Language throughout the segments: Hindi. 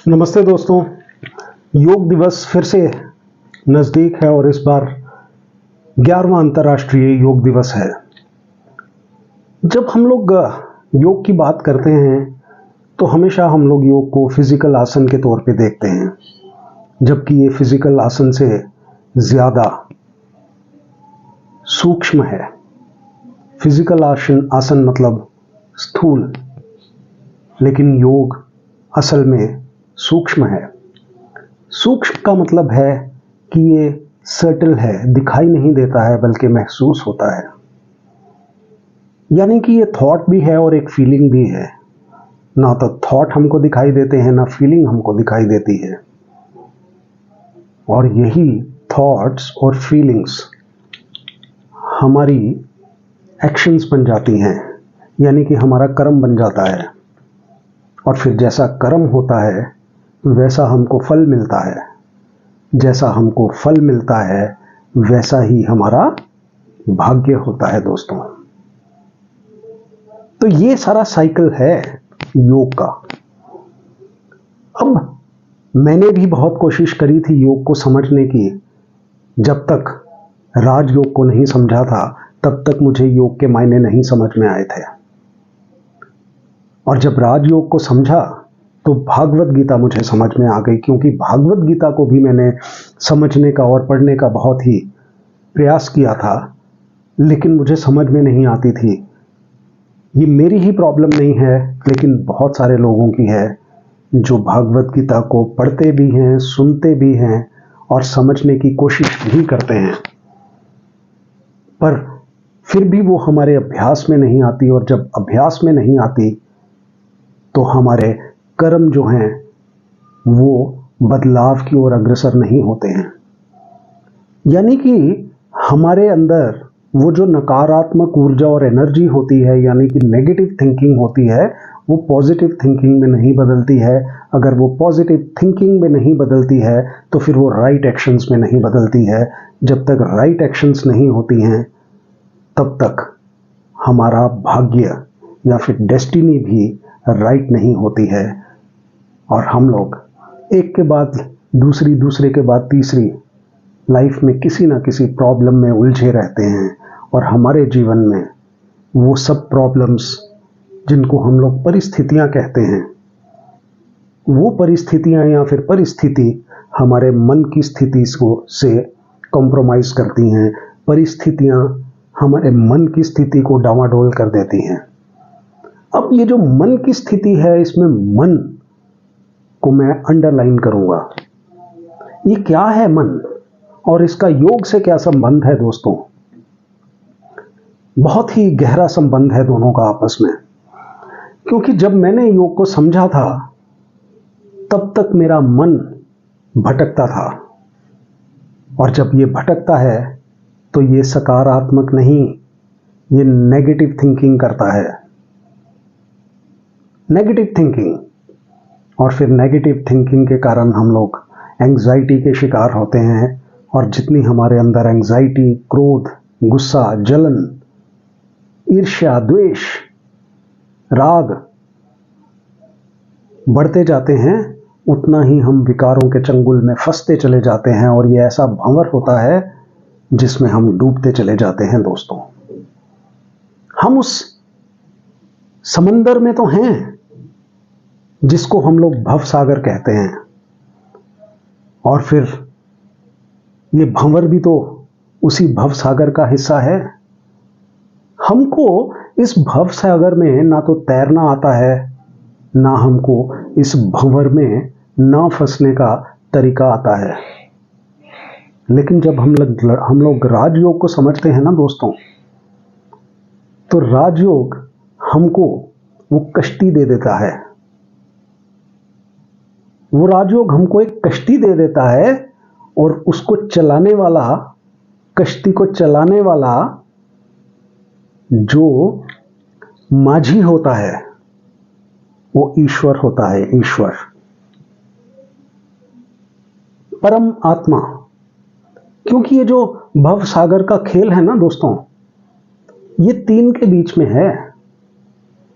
नमस्ते दोस्तों। योग दिवस फिर से नज़दीक है और इस बार 11वां अंतर्राष्ट्रीय योग दिवस है। जब हम लोग योग की बात करते हैं तो हमेशा हम लोग योग को फिजिकल आसन के तौर पे देखते हैं, जबकि ये फिजिकल आसन से ज़्यादा सूक्ष्म है। फिजिकल आसन मतलब स्थूल, लेकिन योग असल में सूक्ष्म है। सूक्ष्म का मतलब है कि ये सटल है, दिखाई नहीं देता है बल्कि महसूस होता है। यानी कि ये थॉट भी है और एक फीलिंग भी है। ना तो थॉट हमको दिखाई देते हैं, ना फीलिंग हमको दिखाई देती है। और यही थॉट्स और फीलिंग्स हमारी एक्शंस बन जाती हैं, यानी कि हमारा कर्म बन जाता है। और फिर जैसा कर्म होता है वैसा हमको फल मिलता है। जैसा हमको फल मिलता है वैसा ही हमारा भाग्य होता है दोस्तों। तो ये सारा साइकिल है योग का। अब मैंने भी बहुत कोशिश करी थी योग को समझने की। जब तक राजयोग को नहीं समझा था तब तक मुझे योग के मायने नहीं समझ में आए थे। और जब राजयोग को समझा तो भागवत गीता मुझे समझ में आ गई, क्योंकि भागवत गीता को भी मैंने समझने का और पढ़ने का बहुत ही प्रयास किया था, लेकिन मुझे समझ में नहीं आती थी। ये मेरी ही प्रॉब्लम नहीं है, लेकिन बहुत सारे लोगों की है जो भागवत गीता को पढ़ते भी हैं, सुनते भी हैं और समझने की कोशिश भी करते हैं, पर फिर भी वो हमारे अभ्यास में नहीं आती। और जब अभ्यास में नहीं आती तो हमारे कर्म जो हैं वो बदलाव की ओर अग्रसर नहीं होते हैं। यानी कि हमारे अंदर वो जो नकारात्मक ऊर्जा और एनर्जी होती है, यानी कि नेगेटिव थिंकिंग होती है, वो पॉजिटिव थिंकिंग में नहीं बदलती है। अगर वो पॉजिटिव थिंकिंग में नहीं बदलती है तो फिर वो राइट एक्शंस में नहीं बदलती है। जब तक राइट एक्शंस नहीं होती हैं तब तक हमारा भाग्य या फिर डेस्टिनी भी राइट नहीं होती है। और हम लोग एक के बाद दूसरी, दूसरे के बाद तीसरी लाइफ में किसी ना किसी प्रॉब्लम में उलझे रहते हैं। और हमारे जीवन में वो सब प्रॉब्लम्स जिनको हम लोग परिस्थितियां कहते हैं, वो परिस्थितियां या फिर परिस्थिति हमारे मन की स्थिति से कॉम्प्रोमाइज़ करती हैं। परिस्थितियां हमारे मन की स्थिति को डामाडोल कर देती हैं। अब ये जो मन की स्थिति है, इसमें मन को मैं अंडरलाइन करूंगा। ये क्या है मन और इसका योग से क्या संबंध है दोस्तों? बहुत ही गहरा संबंध है दोनों का आपस में। क्योंकि जब मैंने योग को समझा था तब तक मेरा मन भटकता था, और जब ये भटकता है तो ये सकारात्मक नहीं, ये नेगेटिव थिंकिंग करता है। नेगेटिव थिंकिंग, और फिर नेगेटिव थिंकिंग के कारण हम लोग एंग्जाइटी के शिकार होते हैं। और जितनी हमारे अंदर एंग्जाइटी, क्रोध, गुस्सा, जलन, ईर्ष्या, द्वेष, राग बढ़ते जाते हैं, उतना ही हम विकारों के चंगुल में फंसते चले जाते हैं। और ये ऐसा भंवर होता है जिसमें हम डूबते चले जाते हैं दोस्तों। हम उस समंदर में तो हैं जिसको हम लोग भव सागर कहते हैं, और फिर ये भंवर भी तो उसी भव सागर का हिस्सा है। हमको इस भव सागर में ना तो तैरना आता है, ना हमको इस भंवर में ना फंसने का तरीका आता है। लेकिन जब हम लोग राजयोग को समझते हैं ना दोस्तों, तो राजयोग हमको वो कश्ती दे देता है। वो राजयोग हमको एक कश्ती दे देता है, और उसको चलाने वाला, कश्ती को चलाने वाला जो माझी होता है वो ईश्वर होता है। ईश्वर, परम आत्मा। क्योंकि ये जो भव सागर का खेल है ना दोस्तों, ये तीन के बीच में है।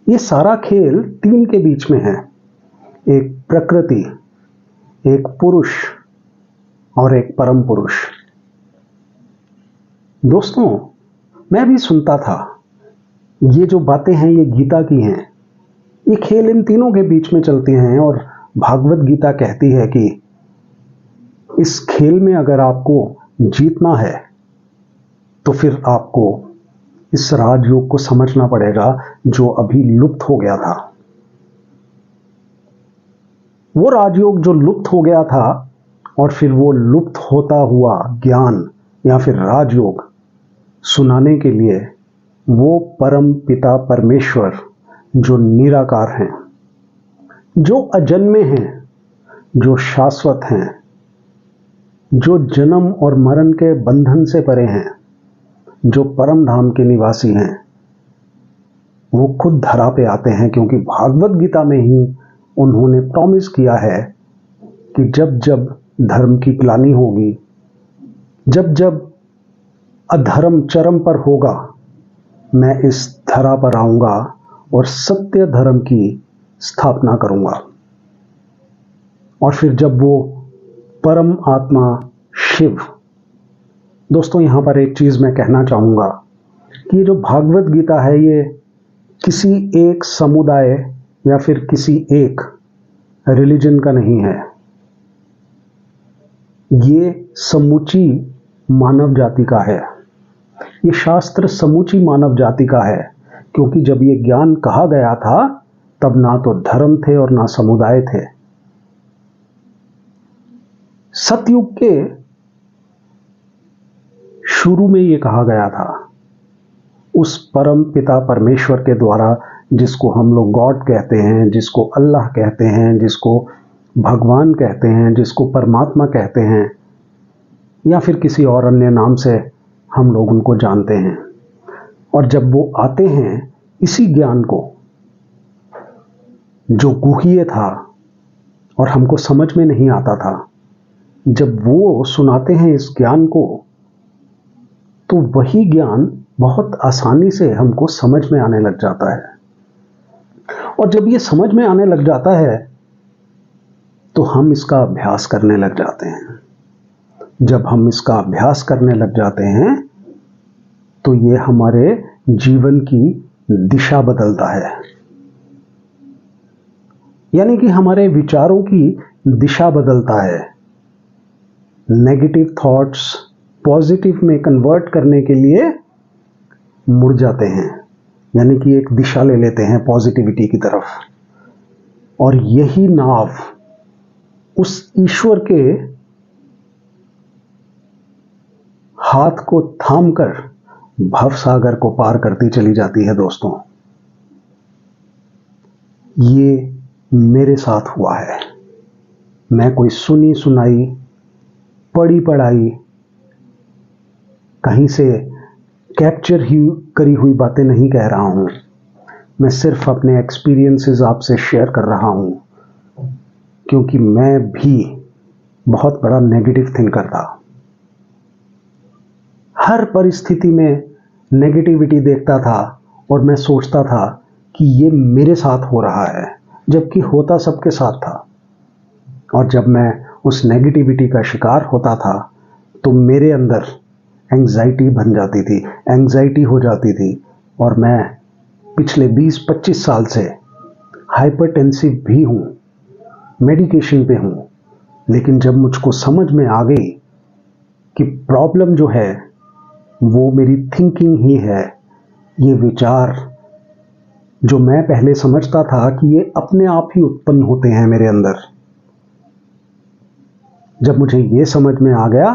ये सारा खेल तीन के बीच में है। एक प्रकृति एक पुरुष और एक परम पुरुष। दोस्तों, मैं भी सुनता था, ये जो बातें हैं ये गीता की हैं, ये खेल इन तीनों के बीच में चलती हैं। और भागवत गीता कहती है कि इस खेल में अगर आपको जीतना है तो फिर आपको इस राजयोग को समझना पड़ेगा जो अभी लुप्त हो गया था। वो राजयोग जो लुप्त हो गया था, और फिर वो लुप्त होता हुआ ज्ञान या फिर राजयोग सुनाने के लिए वो परम पिता परमेश्वर जो निराकार हैं, जो अजन्मे हैं, जो शाश्वत हैं, जो जन्म और मरण के बंधन से परे हैं, जो परम धाम के निवासी हैं, वो खुद धरा पे आते हैं। क्योंकि भागवत गीता में ही उन्होंने प्रॉमिस किया है कि जब जब धर्म की ग्लानि होगी, जब जब अधर्म चरम पर होगा, मैं इस धरा पर आऊंगा और सत्य धर्म की स्थापना करूंगा। और फिर जब वो परम आत्मा शिव, दोस्तों यहां पर एक चीज मैं कहना चाहूंगा कि ये जो भागवत गीता है ये किसी एक समुदाय या फिर किसी एक रिलीजन का नहीं है, ये समूची मानव जाति का है। ये शास्त्र समूची मानव जाति का है। क्योंकि जब ये ज्ञान कहा गया था तब ना तो धर्म थे और ना समुदाय थे। सतयुग के शुरू में ये कहा गया था उस परम पिता परमेश्वर के द्वारा, जिसको हम लोग गॉड कहते हैं, जिसको अल्लाह कहते हैं, जिसको भगवान कहते हैं, जिसको परमात्मा कहते हैं, या फिर किसी और अन्य नाम से हम लोग उनको जानते हैं। और जब वो आते हैं इसी ज्ञान को जो गुह्य था और हमको समझ में नहीं आता था, जब वो सुनाते हैं इस ज्ञान को, तो वही ज्ञान बहुत आसानी से हमको समझ में आने लग जाता है। और जब ये समझ में आने लग जाता है तो हम इसका अभ्यास करने लग जाते हैं। जब हम इसका अभ्यास करने लग जाते हैं तो ये हमारे जीवन की दिशा बदलता है। यानी कि हमारे विचारों की दिशा बदलता है। नेगेटिव थॉट्स पॉजिटिव में कन्वर्ट करने के लिए मुड़ जाते हैं, यानी कि एक दिशा ले लेते हैं पॉजिटिविटी की तरफ। और यही नाव उस ईश्वर के हाथ को थामकर भवसागर को पार करती चली जाती है। दोस्तों, ये मेरे साथ हुआ है। मैं कोई सुनी सुनाई पढ़ी पढ़ाई कहीं से कैप्चर ही करी हुई बातें नहीं कह रहा हूं। मैं सिर्फ अपने एक्सपीरियंसेस आपसे शेयर कर रहा हूं, क्योंकि मैं भी बहुत बड़ा नेगेटिव थिंकर था। हर परिस्थिति में नेगेटिविटी देखता था और मैं सोचता था कि ये मेरे साथ हो रहा है, जबकि होता सबके साथ था। और जब मैं उस नेगेटिविटी का शिकार होता था तो मेरे अंदर एंग्जाइटी बन जाती थी, एंग्जाइटी हो जाती थी। और मैं पिछले 20-25 साल से हाइपरटेंसिव भी हूँ, मेडिकेशन पे हूँ। लेकिन जब मुझको समझ में आ गई कि प्रॉब्लम जो है वो मेरी थिंकिंग ही है, ये विचार जो मैं पहले समझता था कि ये अपने आप ही उत्पन्न होते हैं मेरे अंदर, जब मुझे ये समझ में आ गया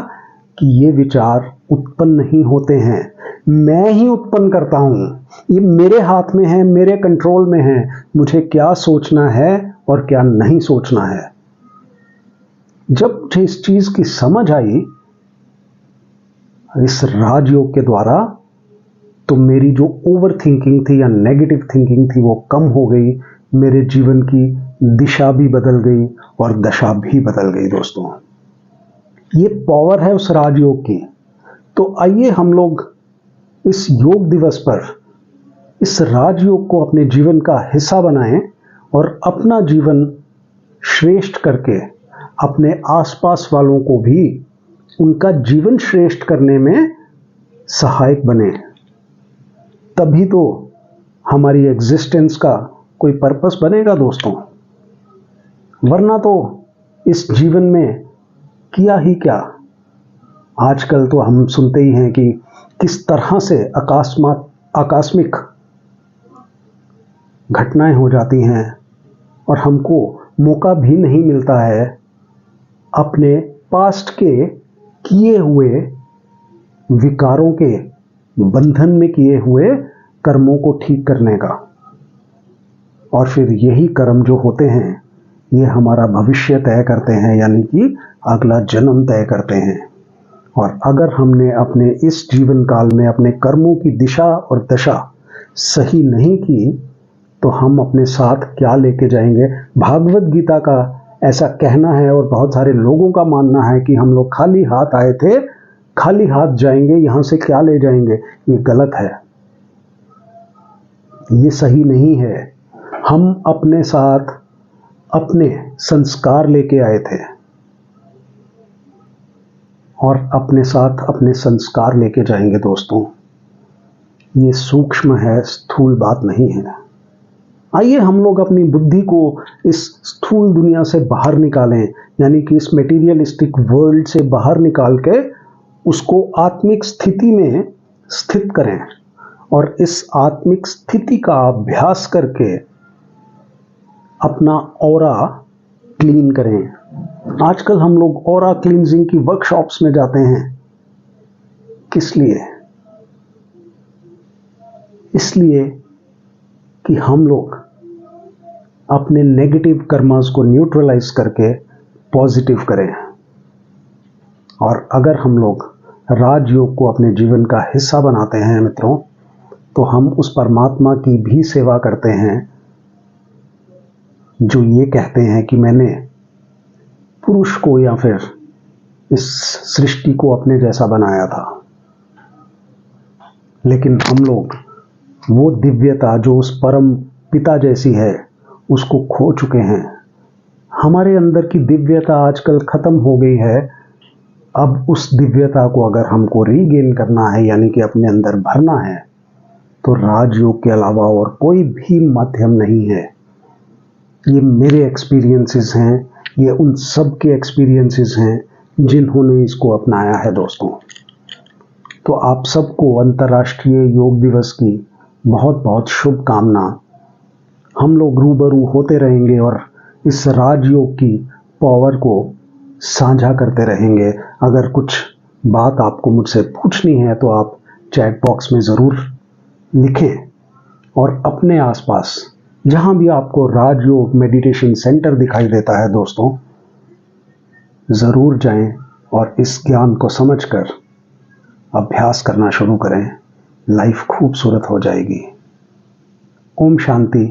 कि ये विचार उत्पन्न नहीं होते हैं, मैं ही उत्पन्न करता हूं, ये मेरे हाथ में है, मेरे कंट्रोल में है, मुझे क्या सोचना है और क्या नहीं सोचना है। जब मुझे इस चीज की समझ आई इस राजयोग के द्वारा, तो मेरी जो ओवर थिंकिंग थी या नेगेटिव थिंकिंग थी वो कम हो गई। मेरे जीवन की दिशा भी बदल गई और दशा भी बदल गई। दोस्तों, ये पावर है उस राजयोग की। तो आइए हम लोग इस योग दिवस पर इस राजयोग को अपने जीवन का हिस्सा बनाएं और अपना जीवन श्रेष्ठ करके अपने आसपास वालों को भी उनका जीवन श्रेष्ठ करने में सहायक बने, तभी तो हमारी एग्जिस्टेंस का कोई पर्पस बनेगा दोस्तों। वरना तो इस जीवन में किया ही क्या। आजकल तो हम सुनते ही हैं कि किस तरह से आकस्मिक घटनाएं हो जाती हैं और हमको मौका भी नहीं मिलता है अपने पास्ट के किए हुए विकारों के बंधन में किए हुए कर्मों को ठीक करने का। और फिर यही कर्म जो होते हैं ये हमारा भविष्य तय करते हैं, यानी कि अगला जन्म तय करते हैं। और अगर हमने अपने इस जीवन काल में अपने कर्मों की दिशा और दशा सही नहीं की तो हम अपने साथ क्या लेके जाएंगे। भागवत गीता का ऐसा कहना है और बहुत सारे लोगों का मानना है कि हम लोग खाली हाथ आए थे, खाली हाथ जाएंगे, यहां से क्या ले जाएंगे। ये गलत है, ये सही नहीं है। हम अपने साथ अपने संस्कार लेके आए थे और अपने साथ अपने संस्कार लेके जाएंगे दोस्तों। ये सूक्ष्म है, स्थूल बात नहीं है। आइए हम लोग अपनी बुद्धि को इस स्थूल दुनिया से बाहर निकालें, यानी कि इस मेटीरियलिस्टिक वर्ल्ड से बाहर निकाल के उसको आत्मिक स्थिति में स्थित करें और इस आत्मिक स्थिति का अभ्यास करके अपना ऑरा क्लीन करें। आजकल हम लोग ऑरा क्लींजिंग की वर्कशॉप्स में जाते हैं, किस लिए? इसलिए कि हम लोग अपने नेगेटिव कर्मास को न्यूट्रलाइज करके पॉजिटिव करें। और अगर हम लोग राजयोग को अपने जीवन का हिस्सा बनाते हैं मित्रों, तो हम उस परमात्मा की भी सेवा करते हैं जो ये कहते हैं कि मैंने पुरुष को या फिर इस सृष्टि को अपने जैसा बनाया था। लेकिन हम लोग वो दिव्यता जो उस परम पिता जैसी है उसको खो चुके हैं। हमारे अंदर की दिव्यता आजकल खत्म हो गई है। अब उस दिव्यता को अगर हमको रीगेन करना है, यानी कि अपने अंदर भरना है, तो राजयोग के अलावा और कोई भी माध्यम नहीं है। ये मेरे एक्सपीरियंसेस हैं, ये उन सब के एक्सपीरियंसेस हैं जिन्होंने इसको अपनाया है दोस्तों। तो आप सबको अंतर्राष्ट्रीय योग दिवस की बहुत बहुत शुभकामना। हम लोग रूबरू होते रहेंगे और इस राजयोग की पावर को साझा करते रहेंगे। अगर कुछ बात आपको मुझसे पूछनी है तो आप चैट बॉक्स में ज़रूर लिखें और अपने आसपास जहां भी आपको राजयोग मेडिटेशन सेंटर दिखाई देता है दोस्तों, ज़रूर जाएं और इस ज्ञान को समझकर अभ्यास करना शुरू करें। लाइफ खूबसूरत हो जाएगी। ओम शांति।